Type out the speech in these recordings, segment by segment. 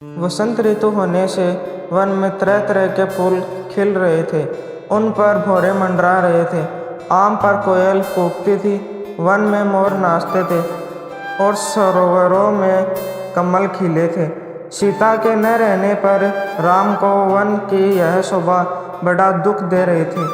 वसंत ऋतु होने से वन में तरह तरह के फूल खिल रहे थे। उन पर भौरे मंडरा रहे थे। आम पर कोयल कूकती थी। वन में मोर नाचते थे और सरोवरों में कमल खिले थे। सीता के न रहने पर राम को वन की यह शोभा बड़ा दुख दे रही थी।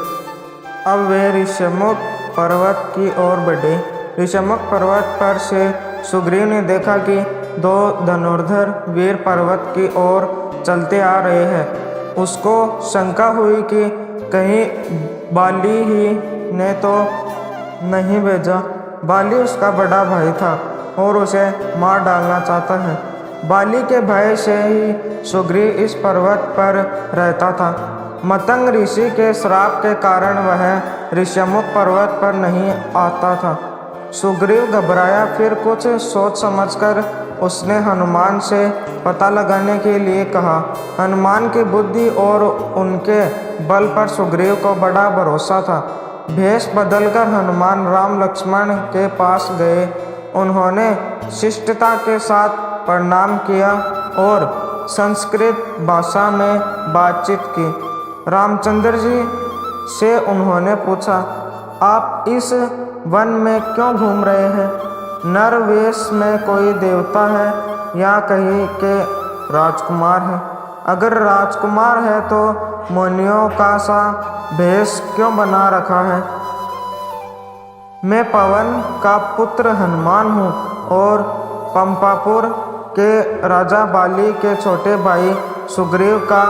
अब वे ऋषमुख पर्वत की ओर बढ़े। ऋषमुख पर्वत पर से सुग्रीव ने देखा कि दो धनुर्धर वीर पर्वत की ओर चलते आ रहे हैं। उसको शंका हुई कि कहीं बाली ही ने तो नहीं भेजा। बाली उसका बड़ा भाई था और उसे मार डालना चाहता है। बाली के भय से ही सुग्रीव इस पर्वत पर रहता था। मतंग ऋषि के श्राप के कारण वह ऋषमुख पर्वत पर नहीं आता था। सुग्रीव घबराया, फिर कुछ सोच समझकर उसने हनुमान से पता लगाने के लिए कहा। हनुमान की बुद्धि और उनके बल पर सुग्रीव को बड़ा भरोसा था। भेष बदलकर हनुमान राम लक्ष्मण के पास गए। उन्होंने शिष्टता के साथ प्रणाम किया और संस्कृत भाषा में बातचीत की। रामचंद्र जी से उन्होंने पूछा, आप इस वन में क्यों घूम रहे हैं? नर वेश में कोई देवता है या कहीं के राजकुमार है? अगर राजकुमार है तो मुनियों का सा भेष क्यों बना रखा है? मैं पवन का पुत्र हनुमान हूँ और पंपापुर के राजा बाली के छोटे भाई सुग्रीव का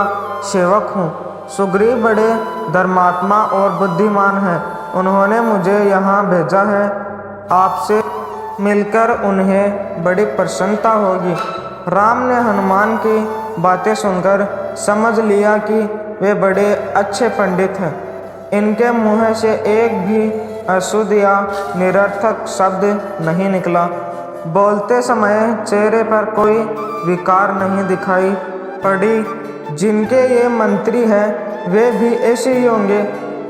सेवक हूँ। सुग्रीव बड़े धर्मात्मा और बुद्धिमान हैं। उन्होंने मुझे यहाँ भेजा है। आपसे मिलकर उन्हें बड़ी प्रसन्नता होगी। राम ने हनुमान की बातें सुनकर समझ लिया कि वे बड़े अच्छे पंडित हैं। इनके मुँह से एक भी अशुद्ध या निरर्थक शब्द नहीं निकला। बोलते समय चेहरे पर कोई विकार नहीं दिखाई पड़ी। जिनके ये मंत्री हैं वे भी ऐसे ही होंगे।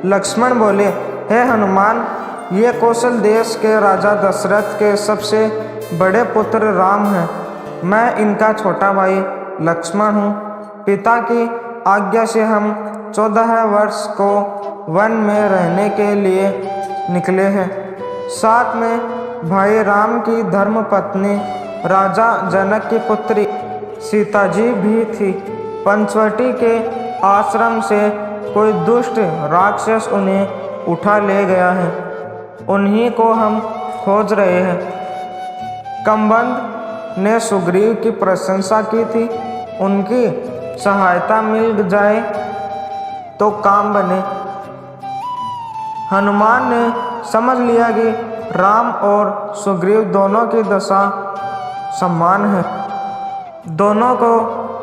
लक्ष्मण बोले, हे हनुमान, ये कौशल देश के राजा दशरथ के सबसे बड़े पुत्र राम हैं। मैं इनका छोटा भाई लक्ष्मण हूँ। पिता की आज्ञा से हम 14 वर्ष को वन में रहने के लिए निकले हैं। साथ में भाई राम की धर्मपत्नी राजा जनक की पुत्री सीता जी भी थी। पंचवटी के आश्रम से कोई दुष्ट राक्षस उन्हें उठा ले गया है। उन्हीं को हम खोज रहे हैं। कम्बंद ने सुग्रीव की प्रशंसा की थी। उनकी सहायता मिल जाए तो काम बने। हनुमान ने समझ लिया कि राम और सुग्रीव दोनों की दशा समान है। दोनों को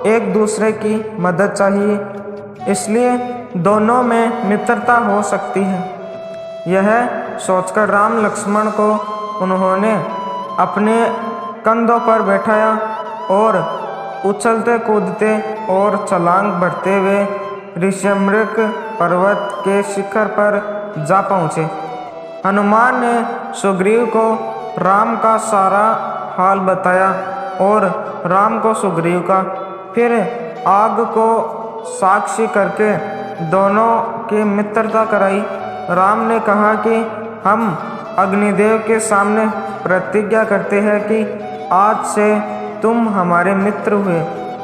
एक दूसरे की मदद चाहिए, इसलिए दोनों में मित्रता हो सकती है। यह सोचकर राम लक्ष्मण को उन्होंने अपने कंधों पर बैठाया और उछलते कूदते और छलांग भरते हुए ऋषमुख पर्वत के शिखर पर जा पहुँचे। हनुमान ने सुग्रीव को राम का सारा हाल बताया और राम को सुग्रीव का। फिर आग को साक्षी करके दोनों की मित्रता कराई। राम ने कहा कि हम अग्निदेव के सामने प्रतिज्ञा करते हैं कि आज से तुम हमारे मित्र हुए।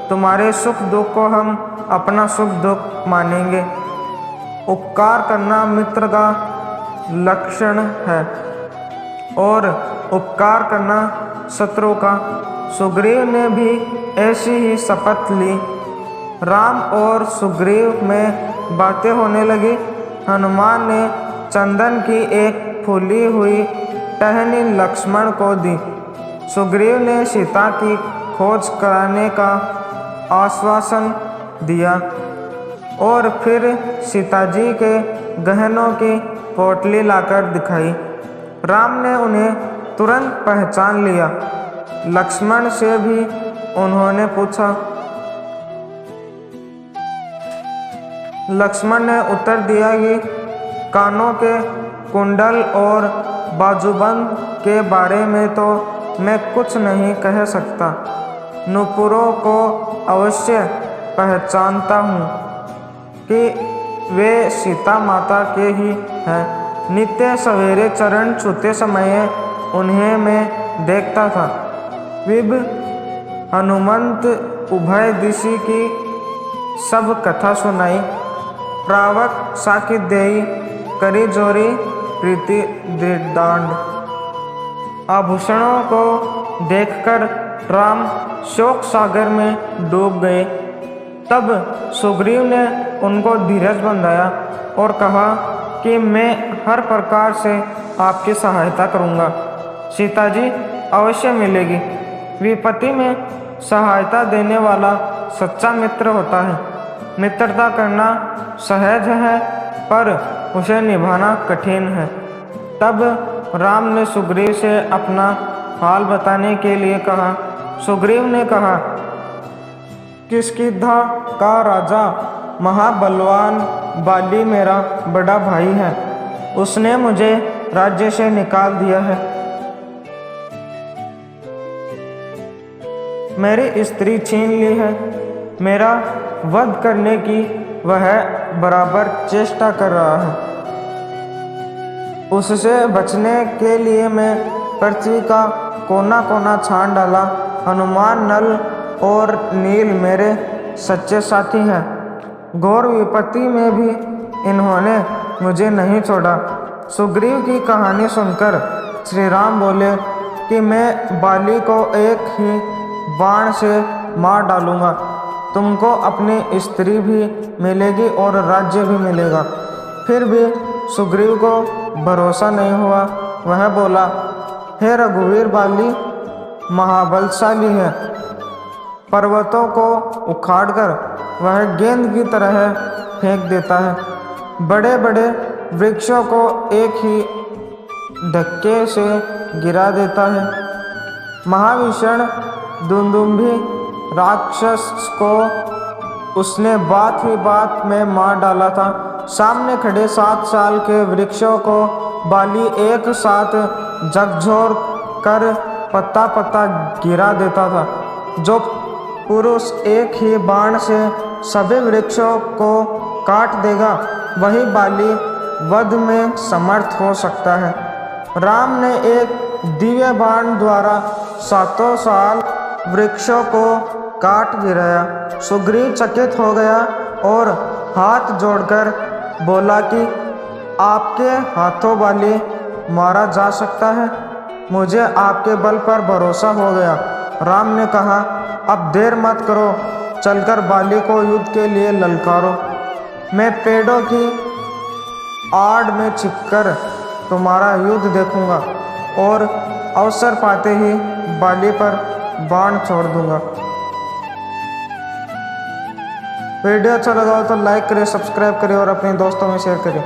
तुम्हारे सुख दुख को हम अपना सुख दुख मानेंगे। उपकार करना मित्र का लक्षण है और उपकार करना शत्रु का। सुग्रीव ने भी ऐसी ही शपथ ली। राम और सुग्रीव में बातें होने लगी। हनुमान ने चंदन की एक फूली हुई टहनी लक्ष्मण को दी। सुग्रीव ने सीता की खोज कराने का आश्वासन दिया और फिर सीता जी के गहनों की पोटली लाकर दिखाई। राम ने उन्हें तुरंत पहचान लिया। लक्ष्मण से भी उन्होंने पूछा। लक्ष्मण ने उत्तर दिया कि कानों के कुंडल और बाजूबंद के बारे में तो मैं कुछ नहीं कह सकता। नुपुरों को अवश्य पहचानता हूँ कि वे सीता माता के ही हैं। नित्य सवेरे चरण छूते समय उन्हें मैं देखता था। विभ हनुमंत उभय दिशि की सब कथा सुनाई। प्रावक साकी देई करी जोरी प्रीति दृढ़। आभूषणों को देखकर राम शोक सागर में डूब गए। तब सुग्रीव ने उनको धीरज बंधाया और कहा कि मैं हर प्रकार से आपकी सहायता करूंगा। सीता जी अवश्य मिलेगी। विपत्ति में सहायता देने वाला सच्चा मित्र होता है। मित्रता करना सहज है पर उसे निभाना कठिन है। तब राम ने सुग्रीव से अपना हाल बताने के लिए कहा। सुग्रीव ने कहा, किष्किंधा का राजा महाबलवान बाली मेरा बड़ा भाई है। उसने मुझे राज्य से निकाल दिया है। मेरी स्त्री छीन ली है। मेरा वध करने की वह बराबर चेष्टा कर रहा है। उससे बचने के लिए मैं पृथ्वी का कोना कोना छान डाला। हनुमान, नल और नील मेरे सच्चे साथी हैं। घोर विपत्ति में भी इन्होंने मुझे नहीं छोड़ा। सुग्रीव की कहानी सुनकर श्री राम बोले कि मैं बाली को एक ही बाण से मार डालूंगा। तुमको अपनी स्त्री भी मिलेगी और राज्य भी मिलेगा। फिर भी सुग्रीव को भरोसा नहीं हुआ। वह बोला, हे रघुवीर, बाली महाबलशाली है। पर्वतों को उखाड़कर वह गेंद की तरह फेंक देता है। बड़े बड़े वृक्षों को एक ही धक्के से गिरा देता है। महाभीषण दुंदुभी राक्षस को उसने बात ही बात में मार डाला था। सामने खड़े 7 साल के वृक्षों को बाली एक साथ झकझोर कर पत्ता पत्ता गिरा देता था। जो पुरुष एक ही बाण से सभी वृक्षों को काट देगा वही बाली वध में समर्थ हो सकता है। राम ने एक दिव्य बाण द्वारा 7 साल वृक्षों को काट गिराया। सुग्रीव चकित हो गया और हाथ जोड़कर बोला कि आपके हाथों बाली मारा जा सकता है। मुझे आपके बल पर भरोसा हो गया। राम ने कहा, अब देर मत करो, चलकर बाली को युद्ध के लिए ललकारो। मैं पेड़ों की आड़ में छिपकर तुम्हारा युद्ध देखूंगा और अवसर पाते ही बाली पर बाण छोड़ दूंगा। वीडियो अच्छा लगा हो तो लाइक करें, सब्सक्राइब करें और अपने दोस्तों में शेयर करें।